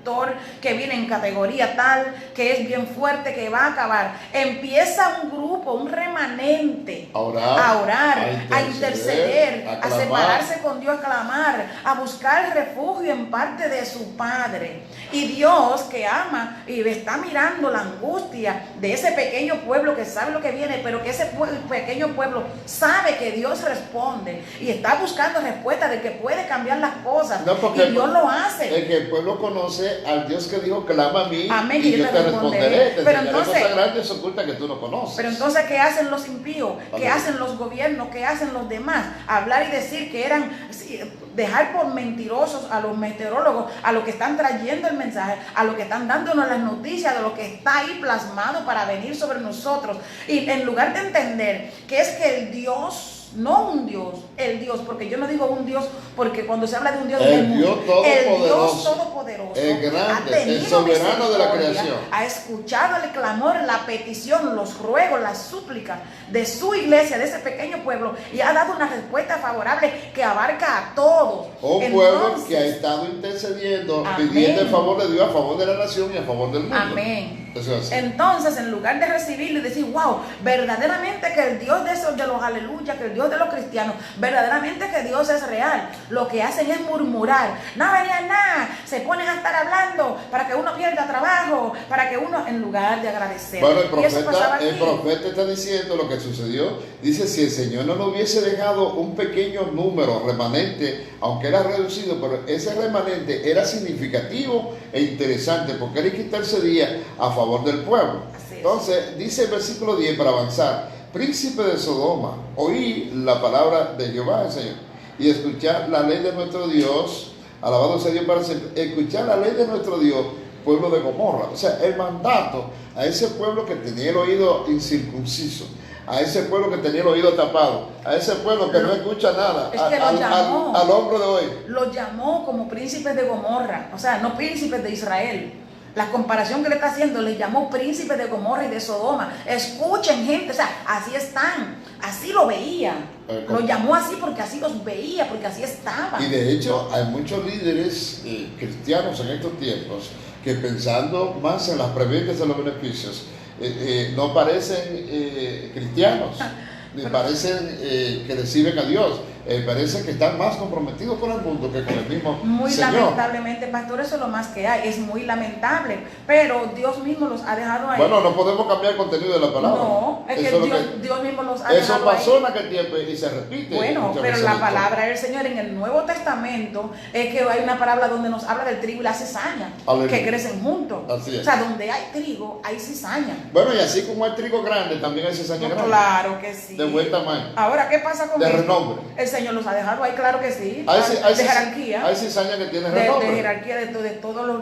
que viene en categoría tal, que es bien fuerte, que va a acabar. Empieza un grupo, un remanente a orar, a interceder, a separarse con Dios, a clamar, a buscar refugio en parte de su Padre. Y Dios, que ama y está mirando la angustia de ese pequeño pueblo que sabe lo que viene, pero que ese pequeño pueblo sabe que Dios responde y está buscando respuesta de que puede cambiar las cosas, y Dios lo hace. Es que el pueblo conoce al Dios que dijo, clama a mí, amén, y yo te responderé. Te pero entonces, cosas grandes ocultas que tú no conoces. Pero entonces, ¿qué hacen los impíos? ¿Qué hacen los gobiernos? ¿Qué hacen los demás? Hablar y decir que dejar por mentirosos a los meteorólogos, a los que están trayendo el mensaje, a los que están dándonos las noticias de lo que está ahí plasmado para venir sobre nosotros. Y en lugar de entender que es que el Dios no un Dios, el Dios, porque yo no digo un Dios, porque cuando se habla de un Dios, el Dios Todopoderoso, el grande, el soberano de la creación, ha escuchado el clamor, la petición, los ruegos, las súplicas de su iglesia, de ese pequeño pueblo, y ha dado una respuesta favorable que abarca a todos. Un pueblo que ha estado intercediendo, pidiendo el favor de Dios a favor de la nación y a favor del mundo. Amén. Entonces, en lugar de recibirlo y decir, wow, verdaderamente que el Dios de los aleluya, que el Dios de los cristianos, verdaderamente que Dios es real, lo que hacen es murmurar. No venía nada, se ponen a estar hablando para que uno pierda trabajo, para que uno, en lugar de agradecer. Bueno, el profeta está diciendo lo que sucedió. Dice, si el Señor no nos hubiese dejado un pequeño número remanente, aunque era reducido, pero ese remanente era significativo e interesante, porque él intercedía a favor del pueblo. Entonces, dice el versículo 10 para avanzar: príncipe de Sodoma, oí la palabra de Jehová el Señor, y escuchar la ley de nuestro Dios, alabado sea Dios para siempre. Escuchar la ley de nuestro Dios, pueblo de Gomorra. O sea, el mandato a ese pueblo que tenía el oído incircunciso, a ese pueblo que tenía el oído tapado, a ese pueblo que no escucha nada, al hombre de hoy. Lo llamó como príncipes de Gomorra, o sea, no príncipes de Israel. La comparación que le está haciendo, le llamó príncipes de Gomorra y de Sodoma. Escuchen, gente, o sea, así están, así lo veía. Lo llamó así porque así los veía, porque así estaban. Y de hecho, hay muchos líderes cristianos en estos tiempos que, pensando más en las prebendas de los beneficios, no parecen cristianos, ni parecen que le sirven a Dios. Parece que están más comprometidos con el mundo que con el mismo muy Señor. Lamentablemente, pastor, eso es lo más que hay, es muy lamentable, pero Dios mismo los ha dejado ahí. Bueno, no podemos cambiar el contenido de la palabra. No, es que Dios mismo los ha dejado ahí. Eso pasó en aquel tiempo y se repite. Bueno, pero la palabra del Señor en el Nuevo Testamento es que hay una palabra donde nos habla del trigo y la cizaña, que crecen juntos. Así es. O sea, donde hay trigo, hay cizaña. Bueno, y así como hay trigo grande, también hay cizaña grande. Claro que sí. De buen tamaño. Ahora, ¿qué pasa con de esto? Renombre. El Señor los ha dejado ahí, claro que sí. Hay de jerarquía. Hay cizaña que tiene renombre. De jerarquía de todos los.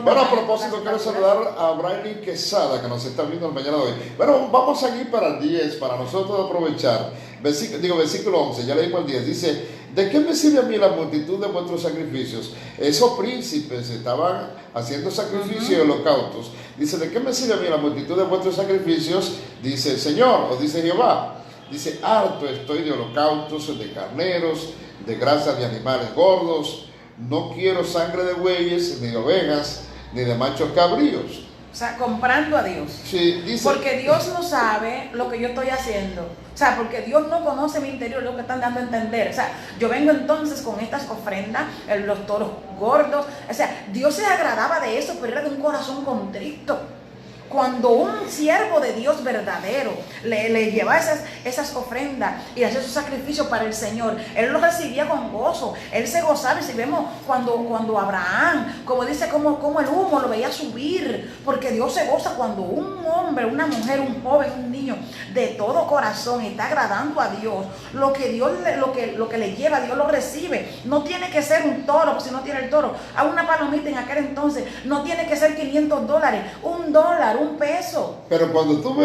Bueno, a propósito, quiero saludar a Brian Quesada, que nos está viendo el mañana de hoy. Bueno, vamos a ir para el 10, para nosotros aprovechar. Versículo 11, ya leímos el 10. Dice: ¿de qué me sirve a mí la multitud de vuestros sacrificios? Esos príncipes estaban haciendo sacrificios y holocaustos. Dice: ¿de qué me sirve a mí la multitud de vuestros sacrificios? Dice el Señor, o dice Jehová. Dice: harto estoy de holocaustos, de carneros, de grasas de animales gordos. No quiero sangre de bueyes, ni de ovejas, ni de machos cabríos. O sea, comprando a Dios. Sí, dice, porque Dios no sabe lo que yo estoy haciendo. O sea, porque Dios no conoce mi interior, lo que están dando a entender. O sea, yo vengo entonces con estas ofrendas, los toros gordos. O sea, Dios se agradaba de eso, pero era de un corazón contrito. Cuando un siervo de Dios verdadero le llevaba esas ofrendas y hacía su sacrificio para el Señor, él lo recibía con gozo, él se gozaba. Y si vemos cuando Abraham, como dice, como el humo lo veía subir, porque Dios se goza cuando un hombre, una mujer, un joven, un niño, de todo corazón está agradando a Dios. Lo que le lleva, Dios lo recibe. No tiene que ser un toro, si no tiene el toro. A una palomita en aquel entonces no tiene que ser $500, $1, un peso. Pero cuando tú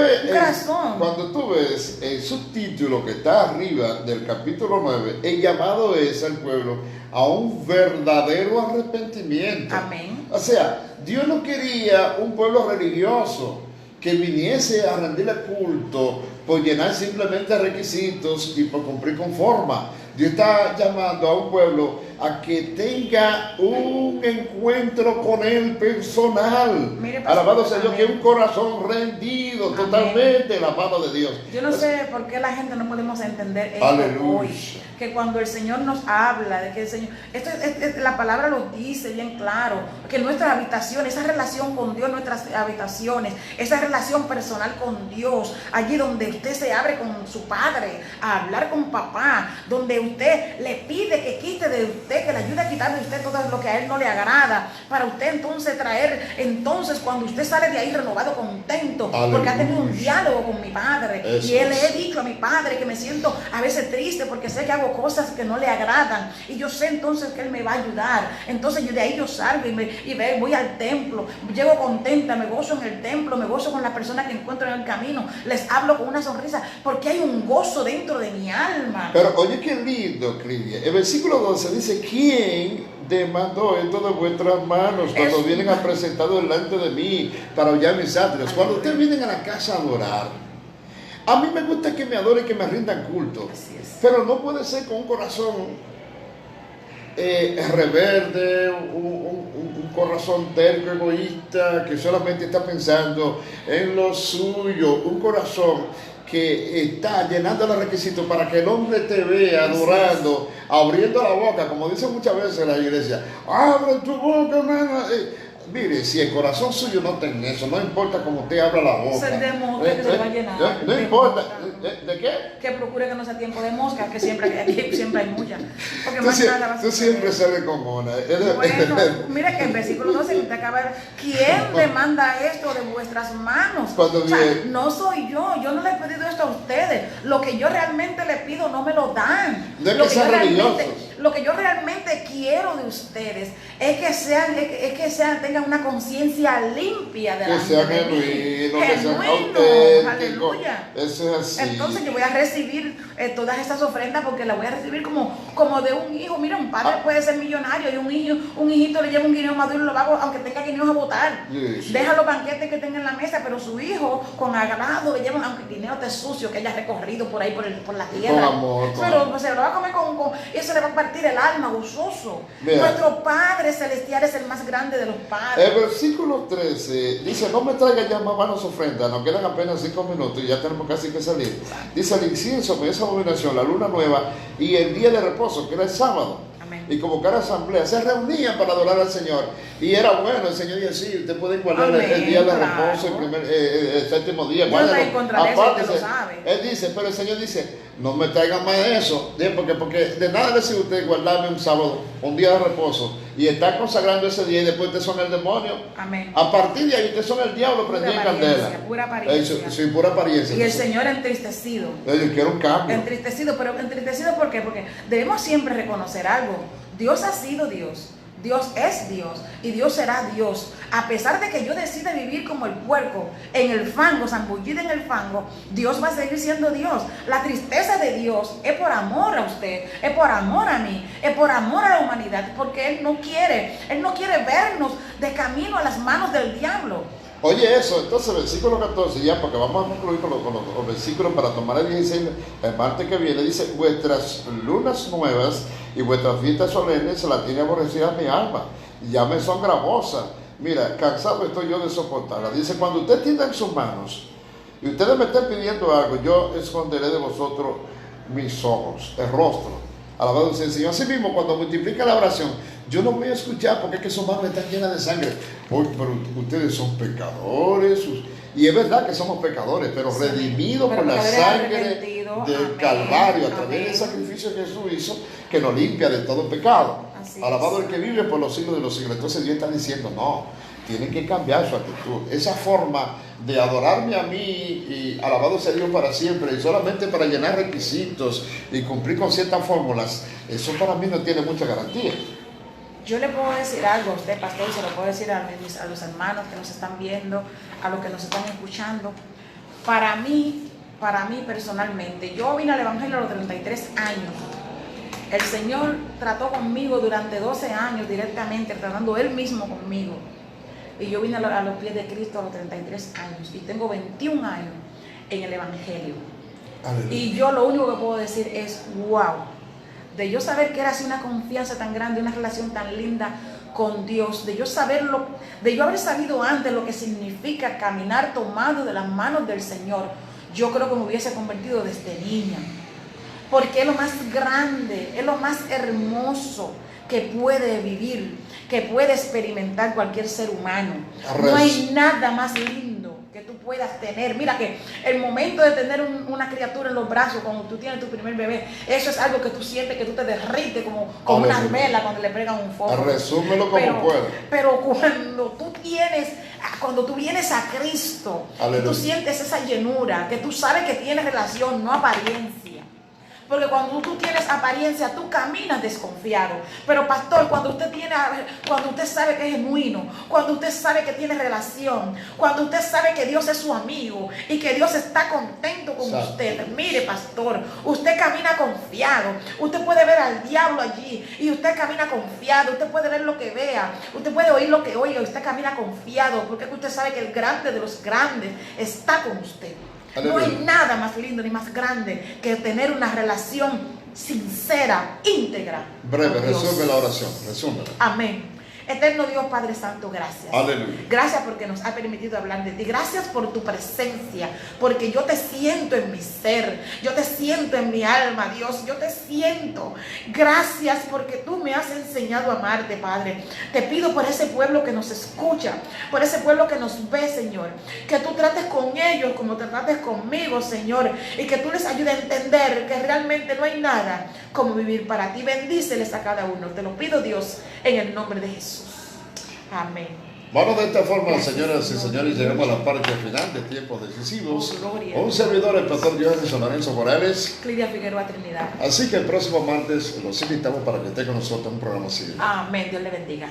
ves el subtítulo que está arriba del capítulo 9, el llamado es al pueblo a un verdadero arrepentimiento. Amén. O sea, Dios no quería un pueblo religioso que viniese a rendirle culto por llenar simplemente requisitos y por cumplir con forma. Dios está llamando a un pueblo a que tenga un encuentro con Él personal. Alabado sea Dios, que un corazón rendido totalmente en la mano de Dios. Yo no sé por qué la gente no podemos entender esto hoy. Que cuando el Señor nos habla de que el Señor, la palabra lo dice bien claro, que nuestra habitación, esa relación con Dios, nuestras habitaciones, esa relación personal con Dios, allí donde usted se abre con su padre a hablar con papá, donde usted le pide que quite de usted, que le ayude a quitar de usted todo lo que a él no le agrada, para usted entonces traer, entonces cuando usted sale de ahí renovado, contento, porque ha tenido un diálogo con mi Padre. Y él le he dicho a mi Padre que me siento a veces triste porque sé que hago cosas que no le agradan, y yo sé entonces que él me va a ayudar. Entonces yo de ahí yo salgo y voy al templo, llego contenta, me gozo en el templo, me gozo con las personas que encuentro en el camino, les hablo con una sonrisa, porque hay un gozo dentro de mi alma. Pero oye qué lindo, Clivia. El versículo 12 dice: ¿quién demandó esto de vuestras manos cuando vienen a presentar delante de mí para hollar mis atrios? Cuando ustedes vienen a la casa a adorar, a mí me gusta que me adoren, que me rindan culto, pero no puede ser con un corazón rebelde, un corazón terco, egoísta, que solamente está pensando en lo suyo, un corazón que está llenando los requisitos para que el hombre te vea adorando, abriendo la boca, como dicen muchas veces en la iglesia: abre tu boca, hermano. Mire, si el corazón suyo no está en eso, no importa cómo usted abra la boca. Se de mosca que se va a llenar. No importa. ¿De qué? Que procure que no sea tiempo de mosca, que siempre hay muchas. Porque más nada va a Tú siempre sales con una. Bueno, mira que el versículo 12 que usted acaba de ver: ¿quién demanda esto de vuestras manos? O sea, no soy yo no le he pedido esto a ustedes. Lo que yo realmente le pido no me lo dan. No es que sean religiosos. Lo que yo realmente quiero de ustedes es que tengan una conciencia limpia de la que sean genuinos, que sean auténticos. Aleluya. Eso es así. Entonces yo voy a recibir todas estas ofrendas, porque las voy a recibir como de un hijo. Mira, un padre puede ser millonario y un hijito le lleva un guineo maduro y lo va, aunque tenga guineos a botar. Sí. Deja los banquetes que tenga en la mesa, pero su hijo con agrado le lleva, aunque el guineo esté sucio, que haya recorrido por ahí por la tierra. Con amor, pero se lo va a comer y eso le va a partir el alma gozoso. Mira, nuestro Padre Celestial es el más grande de los padres. El versículo 13 dice: no me traigan ya más manos ofrendas, nos quedan apenas 5 minutos y ya tenemos casi que salir. Dice: el incienso me es abominación, la luna nueva y el día de reposo, que era el sábado. Amén. Y convocar a asamblea, se reunían para adorar al Señor. Y era bueno, el Señor dice: sí, usted puede guardar el día de reposo, el séptimo día. Yo no estoy en contra de eso, usted lo sabe. Él dice, pero el Señor dice: no me traigan más de eso, porque de nada le sirve usted guardarme un sábado, un día de reposo, y estar consagrando ese día y después usted son el demonio. Amén. A partir de ahí usted son el diablo prendido en candela. Pura apariencia. Sí, pura apariencia. Y el Señor entristecido. Yo quiero un cambio. Entristecido, pero entristecido ¿por qué? Porque debemos siempre reconocer algo. Dios ha sido Dios. Dios es Dios y Dios será Dios. A pesar de que yo decida vivir como el puerco en el fango, zambullida en el fango, Dios va a seguir siendo Dios. La tristeza de Dios es por amor a usted, es por amor a mí, es por amor a la humanidad, porque Él no quiere vernos de camino a las manos del diablo. Oye eso, entonces versículo 14 ya, porque vamos a concluir con los versículos para tomar el 16, el martes que viene. Dice: vuestras lunas nuevas y vuestras fiestas solemnes se las tiene aborrecida mi alma, ya me son gravosas. Mira, cansado estoy yo de soportarlas. Dice: cuando usted tienda en sus manos y ustedes me estén pidiendo algo, yo esconderé de vosotros mis ojos, el rostro. Alabado sea el Señor. Así mismo, cuando multiplica la oración, yo no voy a escuchar porque es que sus manos están llenas de sangre. Pero ustedes son pecadores. Y es verdad que somos pecadores, pero redimidos por la sangre del Calvario, a través del sacrificio que Jesús hizo, que nos limpia de todo pecado. Alabado el que vive por los siglos de los siglos. Entonces Dios está diciendo: no, tienen que cambiar su actitud. Esa forma de adorarme a mí, y alabado sea Dios para siempre, y solamente para llenar requisitos y cumplir con ciertas fórmulas, eso para mí no tiene mucha garantía. Yo le puedo decir algo a usted, pastor, y se lo puedo decir a los hermanos que nos están viendo, a los que nos están escuchando. Para mí personalmente, yo vine al Evangelio a los 33 años. El Señor trató conmigo durante 12 años directamente, tratando Él mismo conmigo. Y yo vine a los pies de Cristo a los 33 años. Y tengo 21 años en el Evangelio. Aleluya. Y yo lo único que puedo decir es: wow. De yo saber que era así una confianza tan grande, una relación tan linda con Dios. De yo saberlo, de yo haber sabido antes lo que significa caminar tomado de las manos del Señor. Yo creo que me hubiese convertido desde niña. Porque es lo más grande, es lo más hermoso que puede vivir, que puede experimentar cualquier ser humano. No hay nada más lindo que tú puedas tener. Mira que el momento de tener una criatura en los brazos, cuando tú tienes tu primer bebé, eso es algo que tú sientes que tú te derrites como una vela cuando le pegan un fuego. Resúmelo como puedas. Pero cuando tú vienes a Cristo, tú sientes esa llenura, que tú sabes que tienes relación, no apariencia. Porque cuando tú tienes apariencia, tú caminas desconfiado. Pero pastor, cuando usted sabe que es genuino, cuando usted sabe que tiene relación, cuando usted sabe que Dios es su amigo y que Dios está contento con usted, mire pastor, usted camina confiado. Usted puede ver al diablo allí y usted camina confiado. Usted puede ver lo que vea, usted puede oír lo que oiga y usted camina confiado, porque usted sabe que el grande de los grandes está con usted. No hay nada más lindo ni más grande que tener una relación sincera, íntegra. Breve, resuelve la oración, resúmela. Amén. Eterno Dios, Padre Santo, gracias. Aleluya. Gracias porque nos ha permitido hablar de ti. Gracias por tu presencia, porque yo te siento en mi ser, yo te siento en mi alma, Dios, yo te siento. Gracias porque tú me has enseñado a amarte, Padre. Te pido por ese pueblo que nos escucha, por ese pueblo que nos ve, Señor, que tú trates con ellos como te trates conmigo, Señor, y que tú les ayudes a entender que realmente no hay nada como vivir para ti. Bendíceles a cada uno. Te lo pido, Dios, en el nombre de Jesús. Amén. Bueno, de esta forma, señoras y señores, llegamos a la parte final de Tiempos Decisivos. Un servidor, el pastor Johannes Lorenzo Morales. Clidia Figueroa Trinidad. Así que el próximo martes los invitamos para que esté con nosotros en un programa así. Amén. Dios le bendiga.